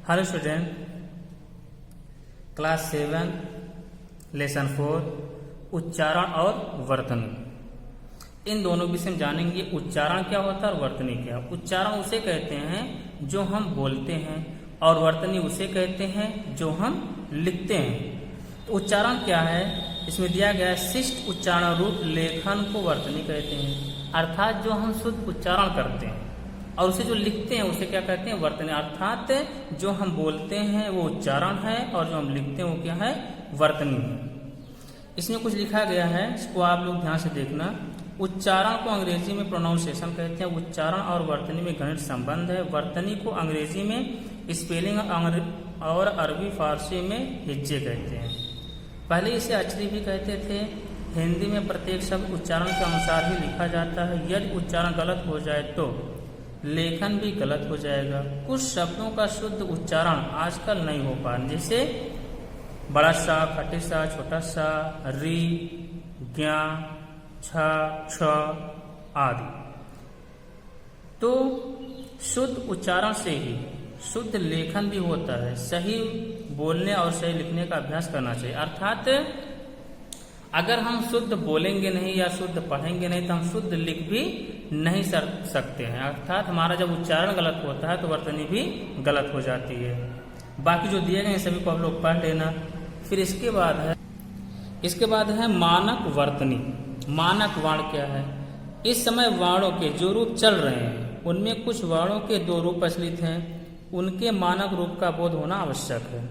Hello student, class 7 lesson 4 उच्चारण और वर्तनी। इन दोनों विषय में जानेंगे उच्चारण क्या होता है और वर्तनी क्या। उच्चारण उसे कहते हैं जो हम बोलते हैं और वर्तनी उसे कहते हैं जो हम लिखते हैं। तो उच्चारण क्या है, इसमें दिया गया है शिष्ट उच्चारण रूप लेखन को वर्तनी कहते हैं, अर्थात जो हम शुद्ध उच्चारण करते हैं और उसे जो लिखते हैं उसे क्या कहते हैं, वर्तनी। अर्थात जो हम बोलते हैं वो उच्चारण है और जो हम लिखते हैं वो क्या है, वर्तनी है। इसमें कुछ लिखा गया है, इसको आप लोग ध्यान से देखना। उच्चारण को अंग्रेजी में प्रोनाउंसिएशन कहते हैं। उच्चारण और वर्तनी में घनिष्ठ संबंध है। वर्तनी को अंग्रेजी में स्पेलिंग और अरबी फारसी में हिज्जे कहते हैं। पहले इसे अक्षरी भी कहते थे। हिंदी में प्रत्येक शब्द उच्चारण के अनुसार ही लिखा जाता है। यदि उच्चारण गलत हो जाए तो लेखन भी गलत हो जाएगा। कुछ शब्दों का शुद्ध उच्चारण आजकल नहीं हो पा रहा, जैसे बड़ा सा, फटे सा, छोटा सा, री, ज्ञा, छ, क्ष आदि। तो शुद्ध उच्चारण से ही शुद्ध लेखन भी होता है। सही बोलने और सही लिखने का अभ्यास करना चाहिए। अर्थात अगर हम शुद्ध बोलेंगे नहीं या शुद्ध पढ़ेंगे नहीं तो हम शुद्ध लिख भी नहीं सकते हैं। अर्थात हमारा जब उच्चारण गलत होता है तो वर्तनी भी गलत हो जाती है। बाकी जो दिए गए सभी को आप लोग पढ़ लेना। फिर इसके बाद है मानक वर्तनी। मानक वाण क्या है? इस समय वाणों के जो रूप चल रहे हैं उनमें कुछ वाणों के दो रूप प्रचलित हैं, उनके मानक रूप का बोध होना आवश्यक है।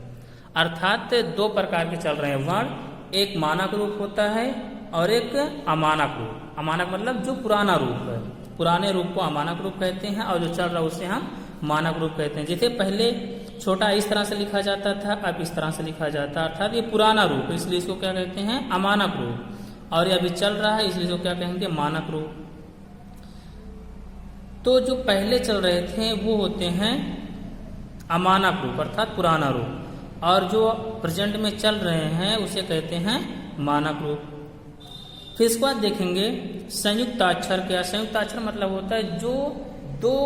अर्थात दो प्रकार के चल रहे हैं वर्ण, एक मानक रूप होता है और एक अमानक रूप। अमानक मतलब जो पुराना रूप है, पुराने रूप को अमानक रूप कहते हैं और जो चल रहा है उसे हम मानक रूप कहते हैं। जैसे पहले छोटा इस तरह से लिखा जाता था, अब इस तरह से लिखा जाता है, अर्थात ये पुराना रूप है, इसलिए इसको क्या कहते हैं, अमानक रूप। और ये अभी चल रहा है इसलिए इसको क्या कहेंगे, मानक रूप। तो जो पहले चल रहे थे वो होते हैं अमानक रूप अर्थात पुराना रूप, और जो प्रेजेंट में चल रहे हैं उसे कहते हैं मानक रूप। फिर इसके बाद देखेंगे संयुक्ताक्षर क्या। संयुक्ताक्षर मतलब होता है जो दो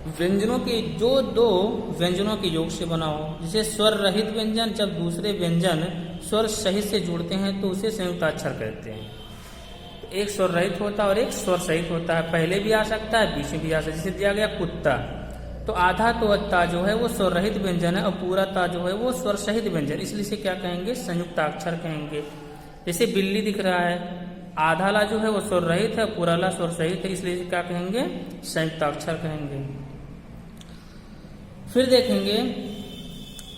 व्यंजनों के योग से बना हो। जैसे स्वर रहित व्यंजन, जब दूसरे व्यंजन स्वर सहित से जुड़ते हैं तो उसे संयुक्ताक्षर कहते हैं। एक स्वर रहित होता है और एक स्वर सहित होता है, पहले भी आ सकता है बीच में भी आ सकता है। जैसे दिया गया कुत्ता, तो आधा तो ता जो है वो स्वर रहित व्यंजन है और पूरा ता जो है वो स्वर सहित व्यंजन, इसलिए इसे क्या कहेंगे, संयुक्ताक्षर कहेंगे। जैसे बिल्ली दिख रहा है, आधा ला जो है वो स्वर रहित है, पूरा ला स्वर सहित है, इसलिए क्या कहेंगे, संयुक्ताक्षर कहेंगे। फिर देखेंगे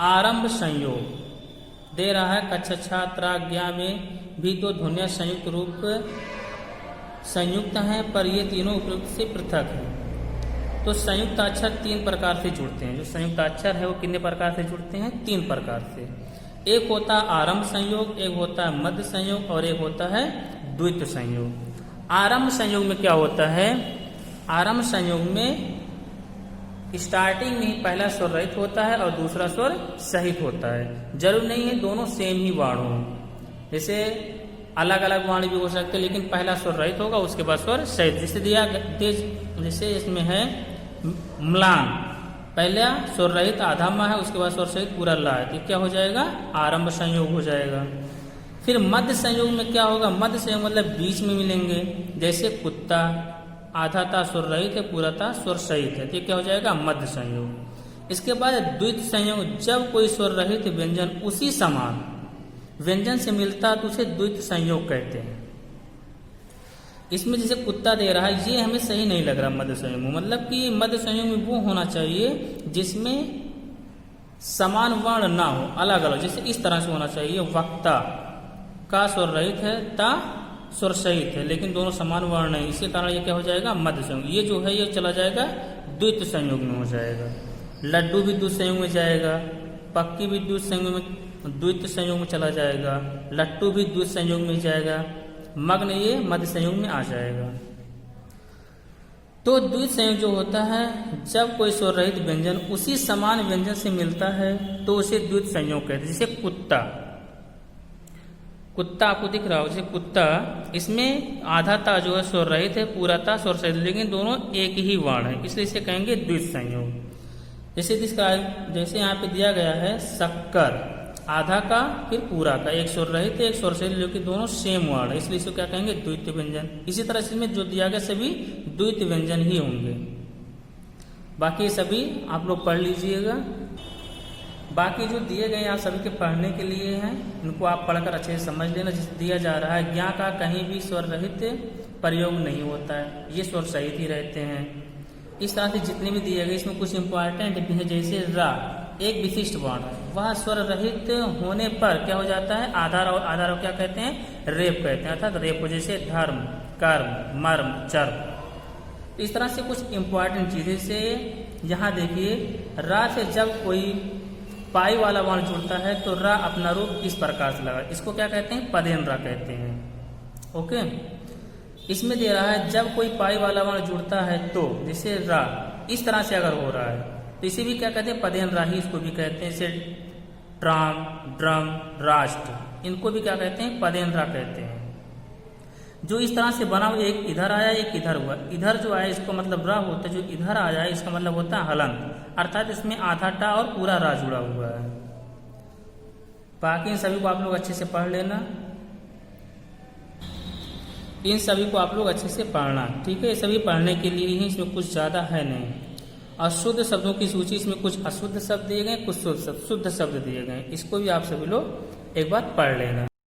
आरंभ संयोग दे रहा है। कक्षा छात्राज्ञा में भी दो ध्वनियां संयुक्त रूप संयुक्त हैं, पर ये तीनों उपयुक्त से पृथक हैं। तो संयुक्ताक्षर तीन प्रकार से जुड़ते हैं। जो संयुक्ताक्षर है वो कितने प्रकार से जुड़ते हैं, तीन प्रकार से। एक होता है आरंभ संयोग, एक होता है मध्य संयोग और एक होता है द्वितीय संयोग। आरंभ संयोग में क्या होता है, आरंभ संयोग में स्टार्टिंग में पहला स्वर रहित होता है और दूसरा स्वर सहित होता है। जरूर नहीं है दोनों सेम ही वाण हो, जैसे अलग अलग वाण भी हो सकते हैं, लेकिन पहला स्वर रहित होगा उसके बाद स्वर सहित। जैसे इसमें है म्लान, पहला स्वर रहित आधा मा है, उसके बाद स्वर सहित पूरा ला है, तो क्या हो जाएगा, आरंभ संयोग हो जाएगा। फिर मध्य संयोग में क्या होगा, मध्य संयोग मतलब बीच में मिलेंगे। जैसे कुत्ता, आधा ता स्वर रहित है, पूरा ता स्वर सहित है, तो क्या हो जाएगा, मध्य संयोग। इसके बाद द्वितीय संयोग, जब कोई स्वर रहित व्यंजन उसी समान व्यंजन से मिलता तो उसे द्वितीय संयोग कहते हैं। इसमें जैसे कुत्ता दे रहा है, ये हमें सही नहीं लग रहा मध्य संयोग में, मतलब कि मध्य संयोग में वो होना चाहिए जिसमें समान वर्ण ना हो, अलग अलग। जैसे इस तरह से होना चाहिए, वक्ता का स्वर रहित है, ता स्वर सहित है, लेकिन दोनों समान वर्ण नहीं, इसके कारण ये क्या हो जाएगा, मध्य संयोग। ये जो है ये चला जाएगा द्वितीय संयोग में हो जाएगा। लड्डू भी द्वितीय संयोग में जाएगा, पक्की भी द्वितीय संयोग में चला जाएगा, लट्टू भी द्वितीय संयोग में जाएगा, मग्न ये मध्य संयोग में आ जाएगा। तो द्वितीय संयोग जो होता है, जब कोई स्वर रहित व्यंजन उसी समान व्यंजन से मिलता है तो उसे द्वितीय संयोग कहते हैं। जैसे कुत्ता, कुत्ता आपको दिख रहा हो, जैसे कुत्ता, इसमें आधा ता जो है स्वर रहित है, पूरा ता स्वर सहित, लेकिन दोनों एक ही वर्ण है, इसलिए इसे कहेंगे द्वितीय संयोग। जैसे यहाँ पे दिया गया है शक्कर, आधा का फिर पूरा का, एक स्वर रहित एक स्वर से, जो कि दोनों सेम वर्ड है, इसलिए इसको क्या कहेंगे, द्वितीय व्यंजन। इसी तरह इसमें जो दिया गया सभी द्वितीय व्यंजन ही होंगे। बाकी सभी आप लोग पढ़ लीजिएगा। बाकी जो दिए गए यहाँ सभी के पढ़ने के लिए हैं, इनको आप पढ़कर अच्छे से समझ लेना। जिस दिया जा रहा है ज्ञा का कहीं भी स्वर रहित प्रयोग नहीं होता है, ये स्वर सहित ही रहते हैं। इस तरह से जितने भी दिए गए इसमें कुछ इंपॉर्टेंट भी है, जैसे रा एक विशिष्ट वर्ण है, वह स्वर रहित होने पर क्या हो जाता है, आधार, और आधार को क्या कहते हैं, रेप कहते हैं, अर्थात रेप हो, जैसे धर्म, कर्म, मर्म, चर्म। इस तरह से कुछ इंपॉर्टेंट चीजें से यहाँ देखिए, रा से जब कोई पाई वाला वर्ण जुड़ता है तो रा अपना रूप इस प्रकार से लगा, इसको क्या कहते हैं, पदेन रा कहते हैं। ओके, इसमें दे रहा है जब कोई पाई वाला वर्ण जुड़ता है तो, जैसे रा इस तरह से अगर हो रहा है तो इसे भी क्या कहते हैं, पदेन रा ही इसको भी कहते हैं। जैसे ट्राम, ड्रम, राष्ट्र, इनको भी क्या कहते हैं, पदेन रा कहते हैं। जो इस तरह से बना, एक इधर आया एक इधर हुआ, इधर जो आया इसको मतलब रा होता है, जो इधर आ जाए इसका मतलब होता है हलंत, अर्थात इसमें आधा टा और पूरा रा जुड़ा हुआ है। बाकी इन सभी को आप लोग अच्छे से पढ़ लेना, इन सभी को आप लोग अच्छे से पढ़ना, ठीक है। ये सभी पढ़ने के लिए ही, इसमें कुछ ज्यादा है नहीं। अशुद्ध शब्दों की सूची, इसमें कुछ अशुद्ध शब्द दिए गए, कुछ शुद्ध शब्द दिए गए, इसको भी आप सभी लोग एक बार पढ़ लेना।